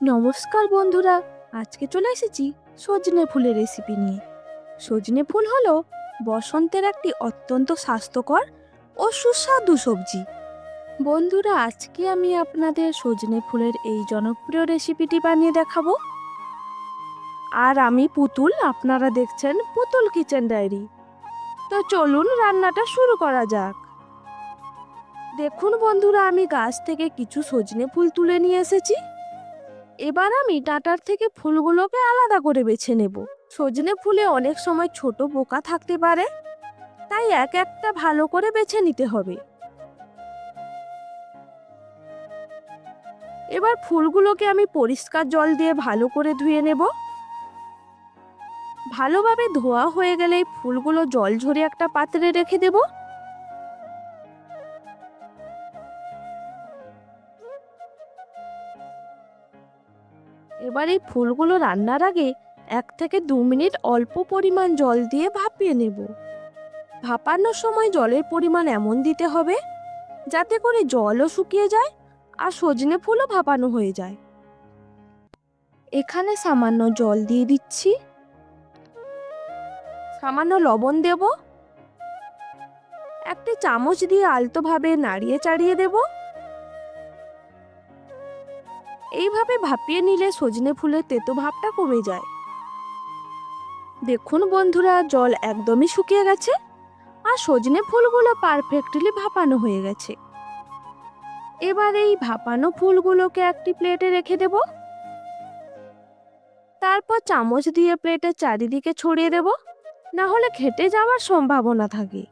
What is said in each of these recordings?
নমস্কার বন্ধুরা, আজকে চলে এসেছি সজনে ফুলের রেসিপি নিয়ে। সজনে ফুল হলো বসন্তের একটি অত্যন্ত স্বাস্থ্যকর ও সুস্বাদু সবজি। বন্ধুরা, আজকে আমি আপনাদের সজনে ফুলের এই জনপ্রিয় রেসিপিটি বানিয়ে দেখাবো। আর আমি পুতুল, আপনারা দেখছেন পুতুল কিচেন ডায়েরি। তো চলুন রান্নাটা শুরু করা যাক। দেখুন বন্ধুরা, আমি গাছ থেকে কিছু সজনে ফুল তুলে নিয়ে এসেছি। এবার আমি ডাঁটার থেকে ফুলগুলোকে আলাদা করে বেছে নেব। সজনে ফুলে অনেক সময় ছোট পোকা থাকতে পারে, তাই এক একটা ভালো করে বেছে নিতে হবে। এবার ফুলগুলোকে আমি পরিষ্কার জল দিয়ে ভালো করে ধুয়ে নেব। ভালোভাবে ধোয়া হয়ে গেলে ফুলগুলো জল ঝরে একটা পাত্রে রেখে দেব। এবার এই ফুলগুলো রান্নার আগে 1 থেকে 2 মিনিট অল্প পরিমাণ জল দিয়ে ভাপিয়ে নেব। ভাপানোর সময় জলের পরিমাণ এমন দিতে হবে যাতে করে জলও শুকিয়ে যায় আর সজনে ফুলও ভাপানো হয়ে যায়। এখানে সামান্য জল দিয়ে দিচ্ছি, সামান্য লবণ দেব, একটি চামচ দিয়ে আলতোভাবে নাড়িয়ে চাড়িয়ে দেব। এইভাবে ভাপিয়ে নিলে সজনে ফুলের তেতো ভাবটা কমে যায়। দেখুন বন্ধুরা, জল একদমই শুকিয়ে গেছে আর সজনে ফুলগুলো পারফেক্টলি ভাপানো হয়ে গেছে। এবার এই ভাপানো ফুলগুলোকে একটি প্লেটে রেখে দেব। তারপর চামচ দিয়ে প্লেটের চারিদিকে ছড়িয়ে দেব, না হলে ঘেটে যাওয়ার সম্ভাবনা থাকে।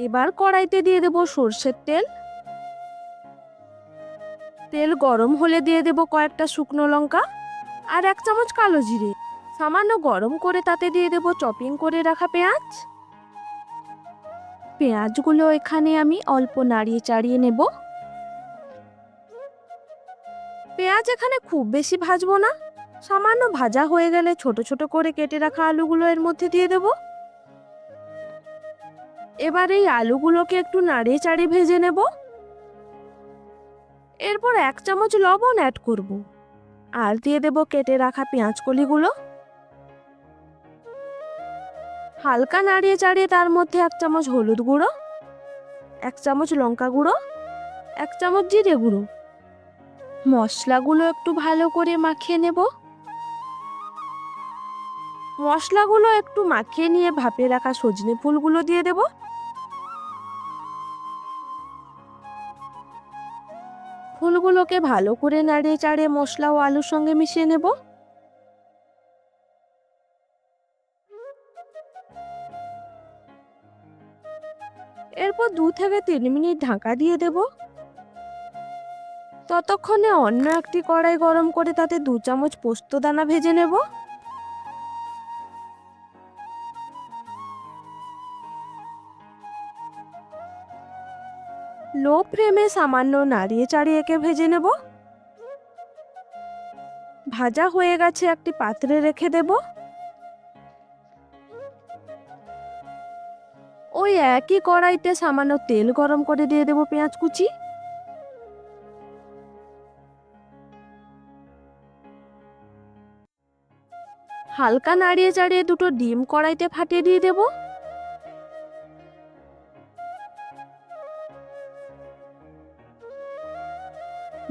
এবার কড়াইতে দিয়ে দেব সর্ষের তেল। তেল গরম হলে দিয়ে দেব কয়েকটা শুকনো লঙ্কা আর 1 চামচ কালো জিরে। সামান্য গরম করে তাতে দিয়ে দেব চপিং করে রাখা পেঁয়াজ। পেঁয়াজগুলো এখানে আমি অল্প নাড়িয়ে চাড়িয়ে নেব। পেঁয়াজ এখানে খুব বেশি ভাজবো না, সামান্য ভাজা হয়ে গেলে ছোট ছোট করে কেটে রাখা আলুগুলো এর মধ্যে দিয়ে দেব। এবার এই আলুগুলোকে একটু নাড়িয়ে চাড়িয়ে ভেজে নেব। এরপর 1 চামচ লবণ অ্যাড করব আর দিয়ে দেব কেটে রাখা পেঁয়াজ কলিগুলো। হালকা নাড়িয়ে চাড়িয়ে তার মধ্যে 1 চামচ হলুদ গুঁড়ো, 1 চামচ লঙ্কা গুঁড়ো, 1 চামচ জিরে গুঁড়ো। মশলাগুলো একটু ভালো করে মাখিয়ে নেব। মশলাগুলো একটু মাখিয়ে নিয়ে ভাপে রাখা সজনে ফুলগুলো দিয়ে দেব। ফুলগুলোকে ভালো করে নাড়িয়ে চাড়িয়ে মশলা ও আলুর সঙ্গে মিশিয়ে নেব। এরপর 2 থেকে 3 মিনিট ঢাকা দিয়ে দেব। ততক্ষণে অন্য একটি কড়াই গরম করে তাতে 2 চামচ পোস্ত দানা ভেজে নেব। লো ফ্লেমে সামান্য নাড়িয়ে চাড়িয়ে একে ভেজে নেব। ভাজা হয়ে গেছে, একটি পাত্রে রেখে দেব। ওই একই কড়াইতে সামান্য তেল গরম করে দিয়ে দেব পেঁয়াজ কুচি। হালকা নাড়িয়ে চাড়িয়ে 2টো ডিম কড়াইতে ফাটিয়ে দিয়ে দেব।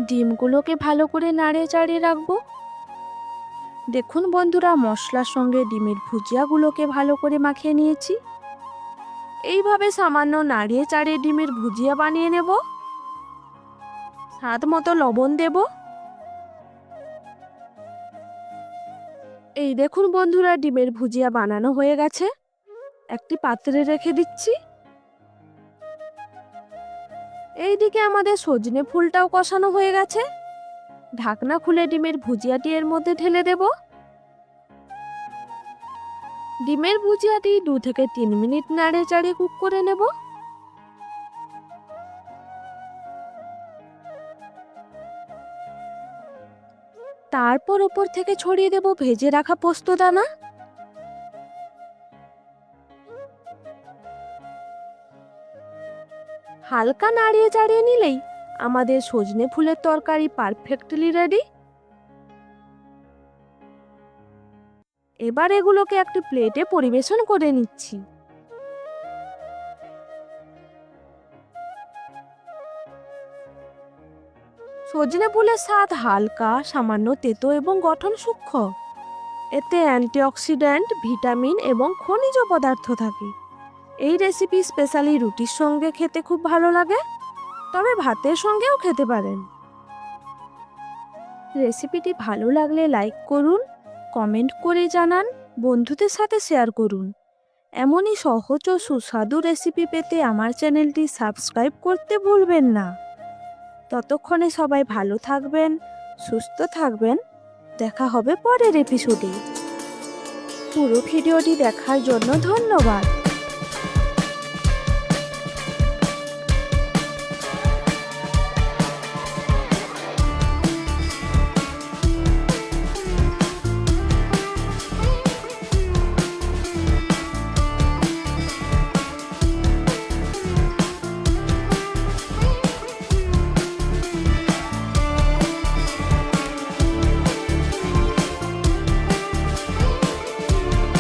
ডিমগুলোকে ভালো করে নাড়িয়ে চাড়িয়ে রাখবো। দেখুন বন্ধুরা, মশলার সঙ্গে ডিমের ভুজিয়াগুলোকে ভালো করে মাখিয়ে নিয়েছি। এইভাবে সামান্য নাড়িয়ে চাড়িয়ে ডিমের ভুজিয়া বানিয়ে নেব। স্বাদ মতো লবণ দেব। এই দেখুন বন্ধুরা, ডিমের ভুজিয়া বানানো হয়ে গেছে। একটি পাত্রে রেখে দিচ্ছি। এইদিকে আমাদের সজনে ফুলটাও কষানো হয়ে গেছে। ঢাকনা খুলে ডিমের ভুজিয়াটি এর মধ্যে ঢেলে দেব। ডিমের ভুজিয়াটি 2 থেকে 3 মিনিট নাড়িয়ে চাড়িয়ে কুক করে নেব। তারপর ওপর থেকে ছড়িয়ে দেব ভেজে রাখা পোস্ত দানা। হালকা নাড়িয়ে চাড়িয়ে নিলেই আমাদের সজনে ফুলের তরকারি পারফেক্টলি রেডি। এবার এগুলোকে একটি প্লেটে পরিবেশন করে নিচ্ছি। সজনে ফুলের স্বাদ হালকা, সামান্য তেতো এবং গঠন সূক্ষ্ম। এতে অ্যান্টিঅক্সিডেন্ট, ভিটামিন এবং খনিজ পদার্থ থাকে। এই রেসিপি স্পেশালি রুটির সঙ্গে খেতে খুব ভালো লাগে, তবে ভাতের সঙ্গেও খেতে পারেন। রেসিপিটি ভালো লাগলে লাইক করুন, কমেন্ট করে জানান, বন্ধুদের সাথে শেয়ার করুন। এমনই সহজ ও সুস্বাদু রেসিপি পেতে আমার চ্যানেলটি সাবস্ক্রাইব করতে ভুলবেন না। ততক্ষণে সবাই ভালো থাকবেন, সুস্থ থাকবেন। দেখা হবে পরের এপিসোডে। পুরো ভিডিওটি দেখার জন্য ধন্যবাদ।